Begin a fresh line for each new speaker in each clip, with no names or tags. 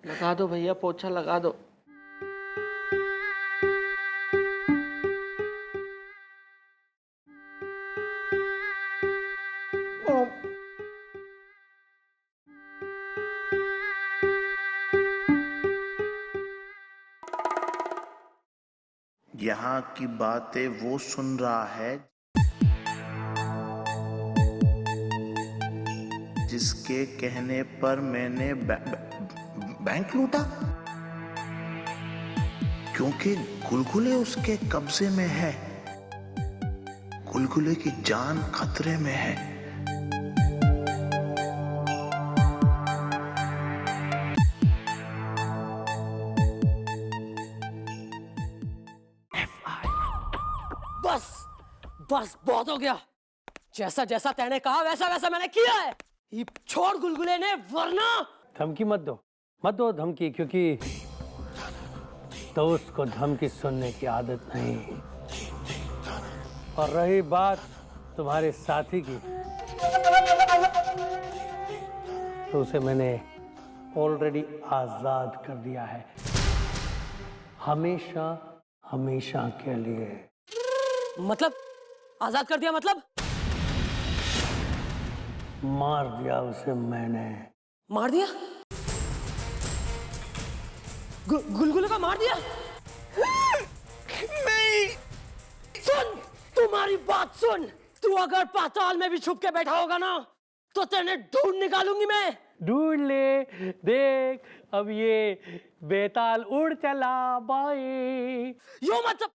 लगा दो भैया, पोछा लगा दो।
यहाँ की बातें वो सुन रहा है जिसके कहने पर मैंने बैंक लूटा, क्योंकि गुलगुले उसके कब्जे में है। गुलगुले की जान खतरे में है।
बस बस बहुत हो गया। जैसा जैसा तैने कहा वैसा वैसा मैंने किया है। ये छोड़ गुलगुले ने, वरना
धमकी मत दो धमकी, क्योंकि दोस्त को धमकी सुनने की आदत नहीं। और रही बात तुम्हारे साथी की, तो उसे मैंने ऑलरेडी आजाद कर दिया है, हमेशा हमेशा के लिए।
मतलब आजाद कर दिया? मतलब
मार दिया उसे मैंने।
मार दिया? गुलगुले को मार दिया?
नहीं।
सुन, तुम्हारी बात सुन। तू अगर पाताल में भी छुप के बैठा होगा ना, तो तेने ढूंढ निकालूंगी मैं।
ढूंढ ले, देख अब ये बेताल उड़ चला बाए।
यो मतलब,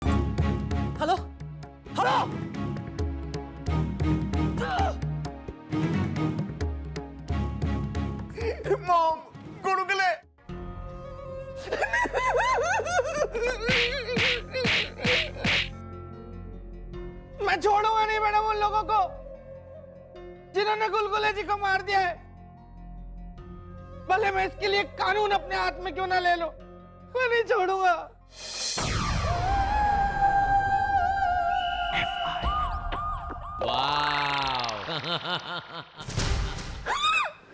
हेलो हेलो,
मॉम, गुलगुले। मैं छोड़ूंगा नहीं मैडम उन लोगों को जिन्होंने गुलगुले जी को मार दिया है। भले मैं इसके लिए कानून अपने हाथ में क्यों ना ले लो, मैं नहीं छोड़ूंगा।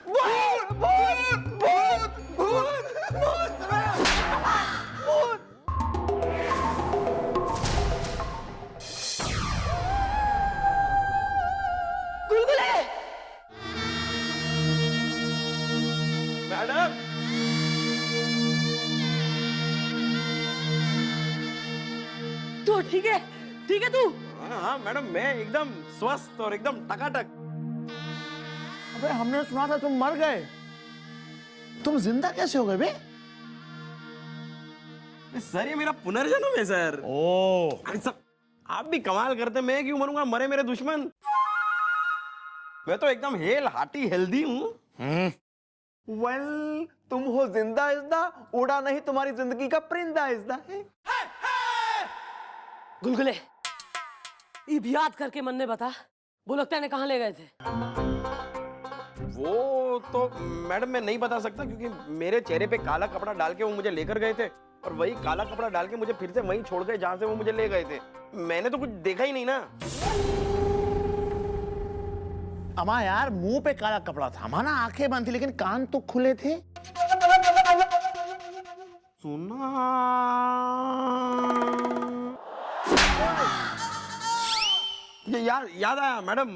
भूत भूत भूत भूत भूत भूत।
गुलगुले।
मैडम,
तू ठीक है? ठीक है तू?
हाँ मैडम, मैं एकदम स्वस्थ और एकदम टकाटक।
अबे हमने सुना था तुम मर गए, तुम जिंदा कैसे हो गए बे?
सर ये मेरा पुनर्जन्म है सर। अरे सर आप भी कमाल करते, मैं क्यों मरूंगा, मरे मेरे दुश्मन। मैं तो एकदम हेल हार्टी हेल्दी हूँ।
वेल, तुम हो जिंदा इज़्दा, उड़ा नहीं तुम्हारी जिंदगी का परिंदा इज़्दा है।
गुलगुले, इब याद करके मन ने बता, वो लगता है कहाँ ले गए थे?
वो तो मैडम मैं नहीं बता सकता, क्योंकि मेरे चेहरे पे काला कपड़ा डाल के वो मुझे लेकर गए थे, और वही काला कपड़ा डाल के मुझे फिर से वहीं छोड़ गए जहां से वो मुझे ले गए थे। मैंने तो कुछ देखा ही नहीं ना।
अमा यार, मुंह पे काला कपड़ा था, माना आंखें बंद थी, लेकिन कान तो खुले थे।
सुना ये याद आया मैडम।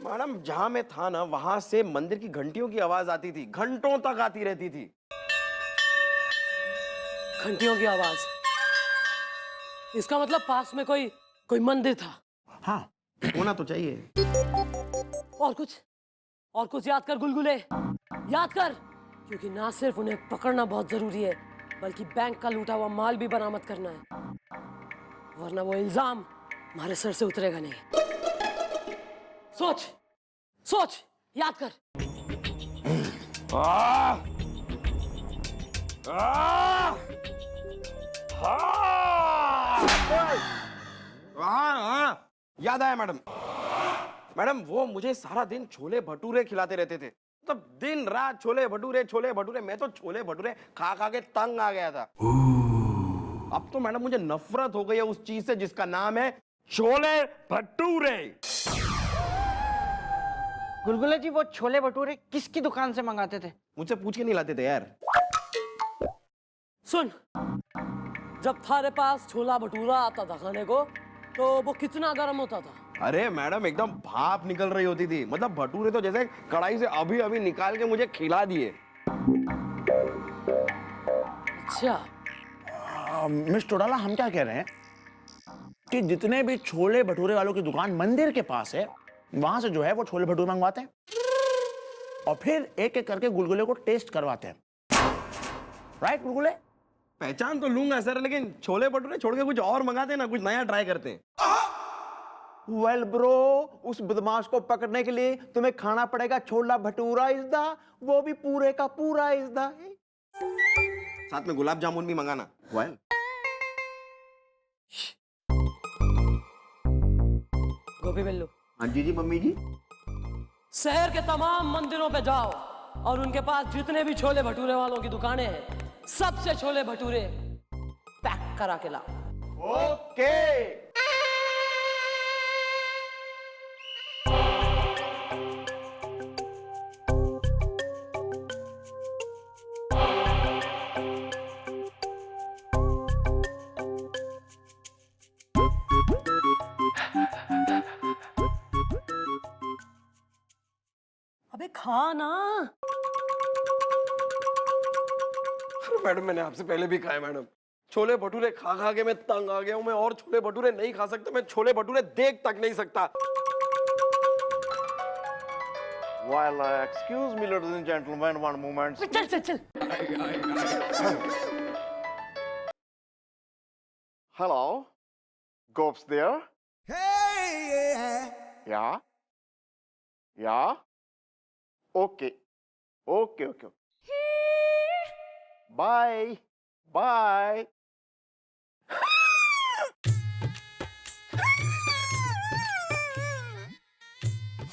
मैडम जहां मैं था ना, वहां से मंदिर की घंटियों की आवाज आती थी, घंटों तक आती रहती थी।
घंटियों की आवाज? इसका मतलब पास में कोई मंदिर था।
हाँ,
होना तो चाहिए।
और कुछ याद कर गुलगुले, याद कर, क्योंकि ना सिर्फ उन्हें पकड़ना बहुत जरूरी है, बल्कि बैंक का लूटा हुआ माल भी बरामद करना है, वरना वो इल्जाम हमारे सर से उतरेगा नहीं। सोच, याद कर।
याद आया मैडम। मैडम वो मुझे सारा दिन छोले भटूरे खिलाते रहते थे, तब दिन रात छोले भटूरे। मैं तो छोले भटूरे खा खा के तंग आ गया था। अब तो मैडम मुझे नफरत हो गई है उस चीज से जिसका नाम है छोले भटूरे।
गुलगुले जी वो छोले भटूरे किसकी दुकान से मंगाते थे?
मुझसे पूछ के नहीं लाते थे यार।
सुन, जब थारे पास छोला भटूरा आता था खाने को तो वो कितना गर्म होता था?
अरे मैडम एकदम भाप निकल रही होती थी, मतलब भटूरे तो जैसे कढ़ाई से अभी अभी निकाल के मुझे खिला दिए।
अच्छा,
मिस चौटाला, हम क्या कह रहे हैं कि जितने भी छोले भटूरे वालों की दुकान मंदिर के पास है, वहां से जो है वो छोले भटूरे मंगवाते हैं और फिर एक एक करके गुलगुले को टेस्ट करवाते हैं। राइट गुलगुले?
पहचान तो लूंगा सर, लेकिन छोले भटूरे छोड़ के कुछ और मंगाते हैं ना, कुछ नया ट्राई करते हैं।
वेल ब्रो, उस बदमाश को पकड़ने के लिए तुम्हें खाना पड़ेगा छोला भटूरा इज़दा, वो भी पूरे का पूरा इज़दा।
साथ में गुलाब जामुन भी मंगाना। वेल
गोपी बिल्लू,
हाँ जी मम्मी जी।
शहर के तमाम मंदिरों पे जाओ और उनके पास जितने भी छोले भटूरे वालों की दुकानें हैं, सबसे छोले भटूरे पैक करा के लाओ।
ओके।
अबे खा ना।
मैडम मैंने आपसे पहले भी खाया मैडम, छोले भटूरे खा खा के मैं तंग आ गया हूं मैं, और छोले भटूरे नहीं खा सकता, मैं छोले भटूरे देख तक नहीं सकता।
Well, excuse me, ladies and gentlemen, one moment.
चल चल चल।
Hello, Gops there? Yeah? Yeah? Okay. Okay. Bye. Bye.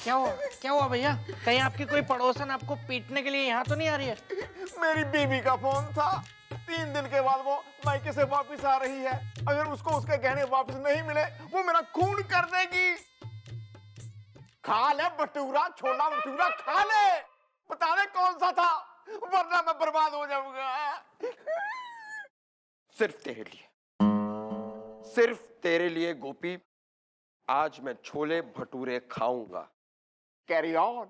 क्या हुआ भैया? कहीं आपकी कोई पड़ोसन आपको पीटने के लिए यहाँ तो नहीं आ रही है?
मेरी बीवी का फोन था। 3 दिन के बाद वो मायके से वापस आ रही है। अगर उसको उसके गहने वापस नहीं मिले, वो मेरा खून कर देगी। खा ले भटूरा, छोला भटूरा खा ले। बता दे कौन सा था, वरना मैं बर्बाद हो जाऊंगा।
सिर्फ तेरे लिए, सिर्फ तेरे लिए गोपी, आज मैं छोले भटूरे खाऊंगा।
Carry on.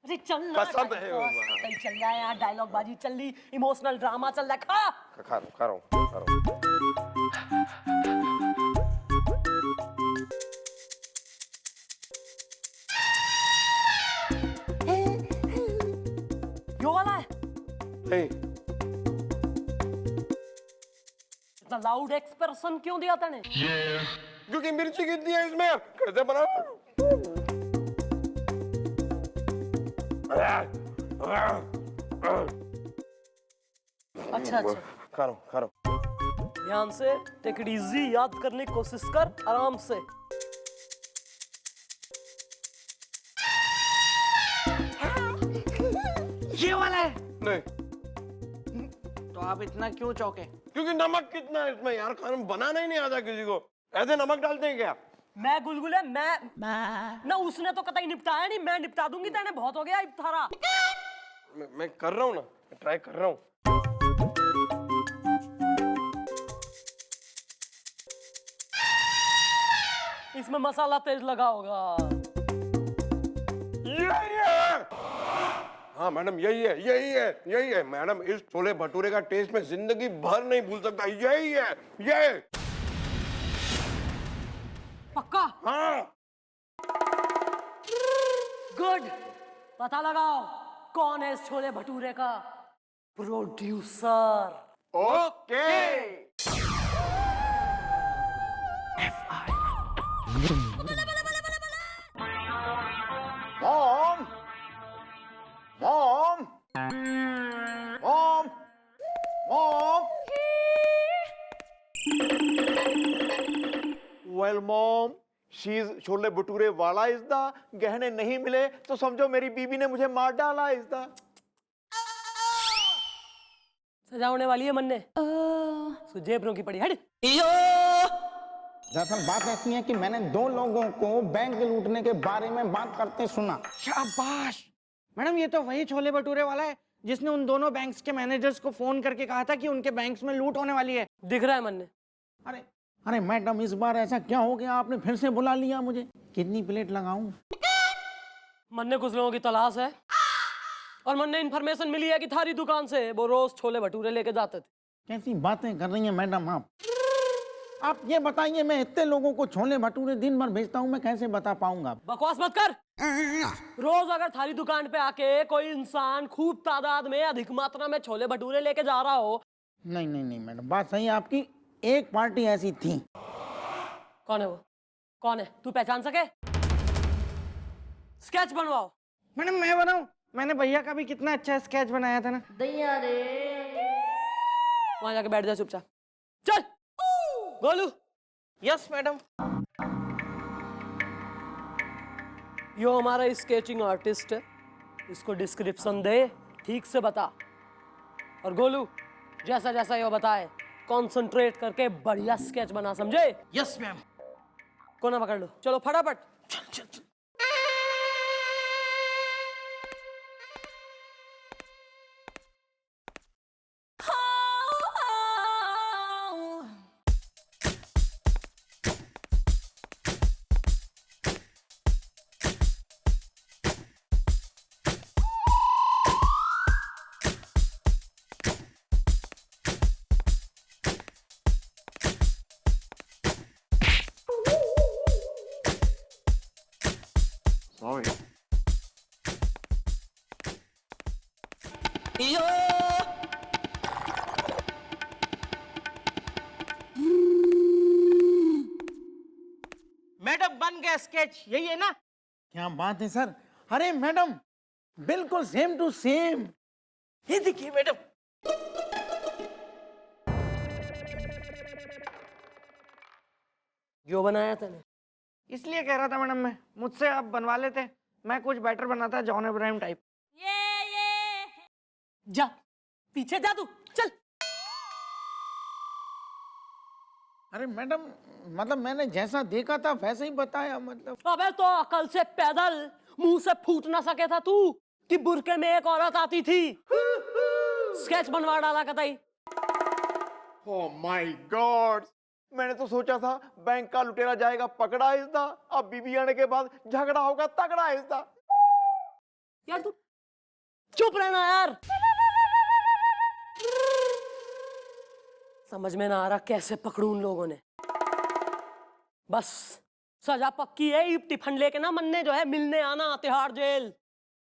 अरे चल ना,
पसंद है वो।
कहीं चल रहा है यार, डायलॉग बाजी चल रही, इमोशनल ड्रामा चल रहा है।
खा रहा हूं।
यो वाला है?
नहीं,
इतना लाउड एक्सप्रेशन क्यों दिया तूने?
क्योंकि मिर्ची कितनी है इसमें, कैसे बनाऊं?
अच्छा
खा रहा हूं।
ध्यान से, टेक इट इजी, याद करने की कोशिश कर आराम से।
ये वाला है?
नहीं,
तो आप इतना क्यों चौंके?
क्योंकि नमक कितना है इसमें यार, खाना बनाना ही नहीं आता किसी को। ऐसे नमक डालते हैं क्या?
मैं गुलगुले, मैं ना, उसने तो कतई निपटाया नहीं, मैं निपटा दूंगी। तेने बहुत हो गया इफ्तारा।
मैं कर रहा हूँ ना, ट्राई कर रहा हूँ।
इसमें मसाला तेज लगा होगा।
यही है। हाँ मैडम, यही है मैडम। इस छोले भटूरे का टेस्ट मैं जिंदगी भर नहीं भूल सकता। यही है, ये
पक्का?
हाँ।
गुड, पता लगाओ कौन है इस छोले भटूरे का producer.
Okay. Mom. Well mom, she is chole bhature वाला इज द, गहने नहीं मिले तो समझो मेरी बीवी ने मुझे मार डाला इज द।
सजावने वाली है मन्ने, उसको जेब रोकी पड़ी। हट।
दरअसल बात ऐसी है कि मैंने 2 लोगों को बैंक लूटने के बारे में बात करते सुना।
शाबाश मैडम, ये तो वही छोले भटूरे वाला है जिसने उन दोनों बैंक्स के मैनेजर्स को फोन करके कहा था कि उनके बैंक्स में लूट होने वाली है।
दिख रहा है मन ने।
अरे अरे मैडम, इस बार ऐसा क्या हो गया, आपने फिर से बुला लिया मुझे? कितनी प्लेट लगाऊं?
मन ने कुछ लोगों की तलाश है और मन ने इन्फॉर्मेशन मिली है कि थारी दुकान से वो रोज छोले भटूरे लेके जाते थे।
कैसी बातें कर रही हैं मैडम आप? आप ये बताइए, मैं इतने लोगों को छोले भटूरे दिन भर भेजता हूँ, मैं कैसे बता पाऊंगा?
बकवास मत कर। रोज अगर थारी दुकान पे आके कोई इंसान खूब तादाद में अधिक मात्रा में छोले भटूरे लेके जा रहा हो।
नहीं नहीं नहीं मैडम, बात सही है आपकी। एक पार्टी ऐसी थी।
कौन है वो? कौन है? तू पहचान सके? स्केच बनवाओ।
मैडम मैं बनाऊं? मैंने भैया का भी कितना अच्छा स्केच बनाया था ना।
वहां जाके बैठ जा चुपचाप। चल गोलू।
Yes madam.
यो हमारा स्केचिंग आर्टिस्ट है, इसको डिस्क्रिप्शन दे, ठीक से बता। और गोलू जैसा जैसा यो बताए कंसंट्रेट करके बढ़िया स्केच बना, समझे?
Yes ma'am.
कोना पकड़ लो, चलो फटाफट।
चल चल चल।
Sorry.
मैडम बन गया स्केच, यही है ना?
क्या बात है सर। अरे मैडम, बिल्कुल सेम टू सेम।
ये देखिए मैडम।
जो बनाया तूने?
इसलिए कह रहा था मैडम मैं, मुझसे आप बनवा लेते, मैं कुछ बेटर बनाता, जॉन इब्राहिम टाइप।
जा पीछे जा तू, चल।
अरे मैडम, मतलब मैंने जैसा देखा था वैसे ही बताया, मतलब।
अबे तो अकल से पैदल मुंह से फूट ना सके था तू कि बुरके में एक औरत आती थी। स्केच बनवा डाला कतई।
ओह माय गॉड, मैंने तो सोचा था बैंक का लुटेरा जाएगा पकड़ा हिस्सा, अब बीबी आने के बाद झगड़ा होगा तगड़ा हिस्सा।
यार तू चुप रहना यार। समझ में ना आ रहा कैसे पकड़ू उन लोगों ने। बस सजा पक्की है, ईप टिफन लेके ना मन्ने जो है मिलने आना तिहाड़ जेल।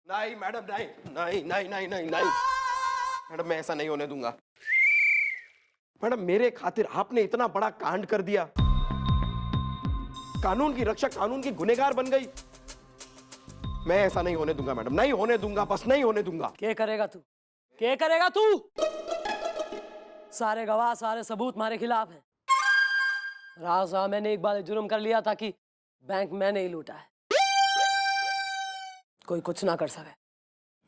नहीं मैडम, नहीं नहीं नहीं नहीं नहीं नहीं मैडम, मैं ऐसा नहीं होने दूंगा। मैडम मेरे खातिर आपने इतना बड़ा कांड कर दिया, कानून की रक्षा, कानून की गुनहगार बन गई। मैं ऐसा नहीं होने दूंगा मैडम, नहीं होने दूंगा, बस नहीं होने दूंगा।
क्या करेगा तू? क्या करेगा तू? सारे गवाह, सारे सबूत हमारे खिलाफ हैं। राव साहब, मैंने एक बार जुर्म कर लिया था कि बैंक मैंने ही लूटा है। कोई कुछ ना कर सके।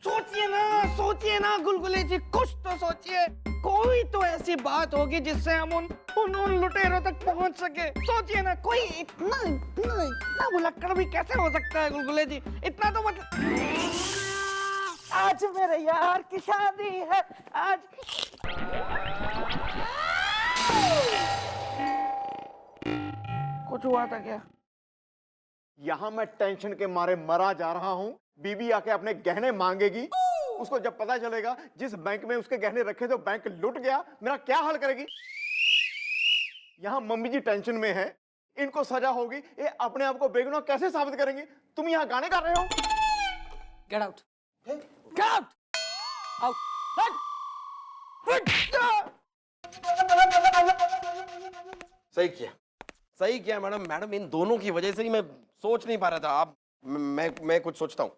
सोचिए ना गुलगुले जी, कुछ तो सोचिए। कोई तो ऐसी बात होगी जिससे हम उन लुटेरों तक पहुंच सके। सोचिए ना, कोई इतना भुलक्कड़ भी कैसे हो सकता है गुलगुले जी? इतना तो मतलब, आज मेरे यार की शादी है आज। कुछ हुआ था क्या?
यहां मैं टेंशन के मारे मरा जा रहा हूं, बीबी आके अपने गहने मांगेगी, उसको जब पता चलेगा जिस बैंक में उसके गहने रखे थे बैंक लुट गया, मेरा क्या हाल करेगी? यहां मम्मी जी टेंशन में है, इनको सजा होगी, ये अपने आप को बेगुनाह कैसे साबित करेंगी? तुम यहां गाने गा रहे हो?
Get out, get out, out.
सही किया मैडम। मैडम इन दोनों की वजह से ही मैं सोच नहीं पा रहा था। आप मैं कुछ सोचता हूँ।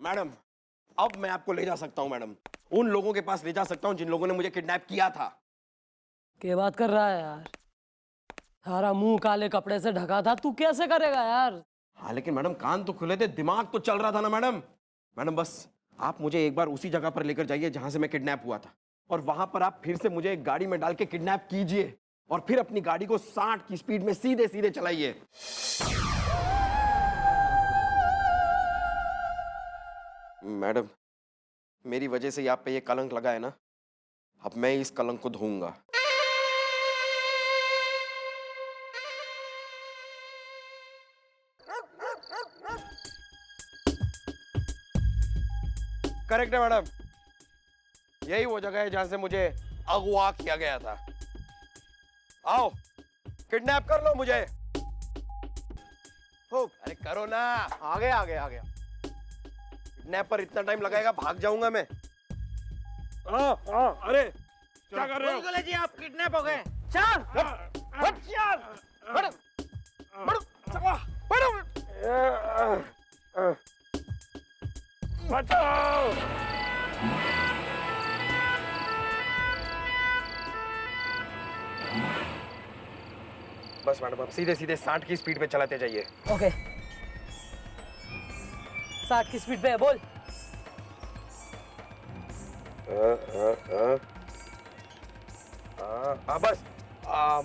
मैडम अब मैं आपको ले जा सकता हूँ मैडम, उन लोगों के पास ले जा सकता हूँ जिन लोगों ने मुझे किडनैप किया था।
क्या बात कर रहा है यार? सारा मुंह काले कपड़े से ढका था, तू कैसे करेगा यार?
हाँ लेकिन मैडम कान तो खुले थे, दिमाग तो चल रहा था ना मैडम। मैडम बस आप मुझे एक बार उसी जगह पर लेकर जाइए जहां से मैं किडनैप हुआ था। और वहां पर आप फिर से मुझे एक गाड़ी में डाल के किडनैप कीजिए और फिर अपनी गाड़ी को 60 की स्पीड में सीधे सीधे चलाइए। मैडम, मेरी वजह से आप पे ये कलंक लगा है ना, अब मैं इस कलंक को धोऊंगा। करेक्ट है मैडम, यही वो जगह है जहां से मुझे अगवा किया गया था। आओ, किडनैप कर लो मुझे। हो, अरे करो ना।
आ गया।
किडनैप पर इतना टाइम लगाएगा, भाग जाऊंगा मैं। अरे क्या कर रहे हो?
गुलगुले जी आप किडनैप हो गए। चल हट यार, बढ़ो बढ़ो बढ़ो।
बचाओ। बस मैडम, अब सीधे सीधे 60 की स्पीड पे चलाते जाइए।
ओके 60 की स्पीड पे है, बोल।
बस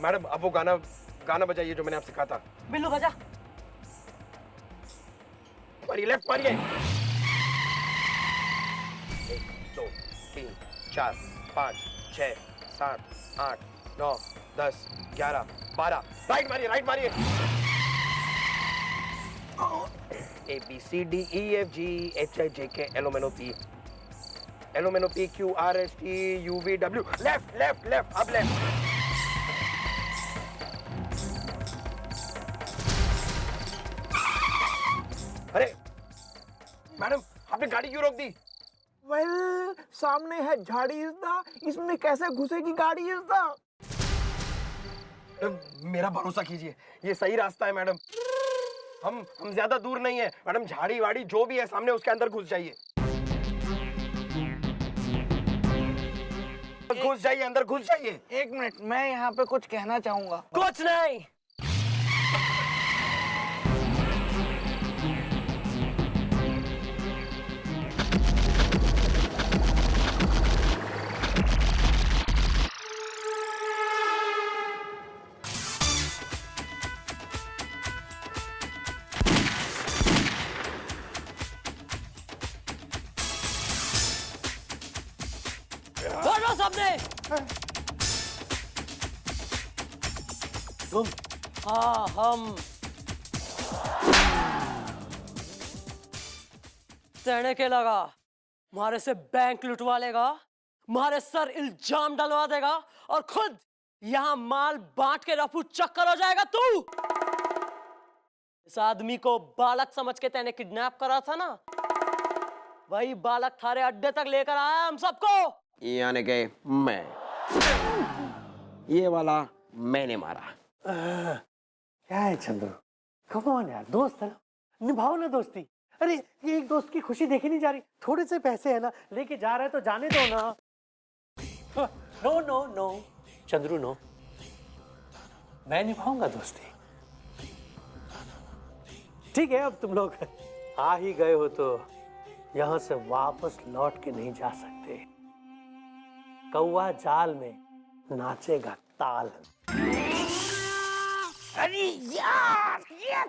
मैडम, अब वो गाना बजाइए जो मैंने आपसे कहा था।
बिल्लू बजा।
मारिए, लेफ्ट मारिए। 1 2 3 4 5 6 7 8 9 10 11 12। राइट मारिए, राइट मारिए। ABCDEFG HIJK LMNOP QRST UVW। Left left left, अब लेफ्ट। अरे मैडम, आपने गाड़ी क्यों रोक दी?
वेल, सामने है झाड़ी इज़दा, इसमें कैसे घुसेगी गाड़ी इज़दा?
मेरा भरोसा कीजिए, ये सही रास्ता है मैडम। हम ज्यादा दूर नहीं है मैडम। झाड़ी वाड़ी जो भी है सामने, उसके अंदर घुस जाइए। घुस जाइए, अंदर घुस जाइए।
1 मिनट, मैं यहाँ पे कुछ कहना चाहूंगा।
कुछ नहीं। बोलो सबने। तुम, हाँ हम। तेने के लगा मारे से बैंक लुटवा लेगा, मारे सर इल्जाम डलवा देगा और खुद यहाँ माल बांट के रफू चक्कर हो जाएगा तू। इस आदमी को बालक समझ के तेने किडनैप करा था ना, वही बालक थारे अड्डे तक लेकर आया हम सबको।
यानी कि मैं, ये वाला मैंने मारा।
क्या है चंद्रू, कम ऑन यार, दोस्त है ना, निभाओ ना दोस्ती। अरे ये एक दोस्त की खुशी देखी नहीं जा रही, थोड़े से पैसे है ना, लेके जा रहा है तो जाने दो ना। No no no Chandru, no, मैं निभाऊंगा दोस्ती। ठीक है, अब तुम लोग आ ही गए हो तो यहां से वापस लौट के नहीं जा सकते। कौवा जाल में नाचेगा ताल।
अरे यार, ये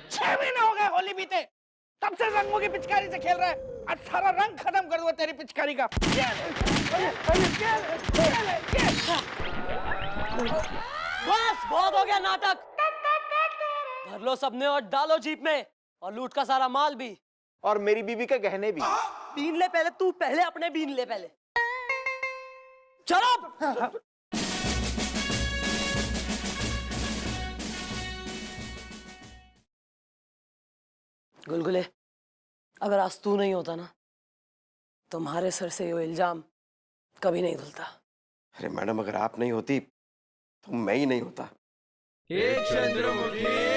6 महीने हो गए होली बीते, तब से रंगों की पिचकारी से खेल रहा है। आज सारा रंग खत्म कर दूंगा तेरी पिचकारी का।
बस बहुत हो गया नाटक। भर लो सबने और डालो जीप में, और लूट का सारा माल भी,
और मेरी बीवी के गहने भी।
बीन ले पहले, तू पहले अपने बीन ले पहले। चलो। गुलगुले, अगर आज तू नहीं होता ना, तुम्हारे सर से ये इल्जाम कभी नहीं धुलता।
अरे मैडम, अगर आप नहीं होती तो मैं ही नहीं होता।
हे चंद्रमुखी।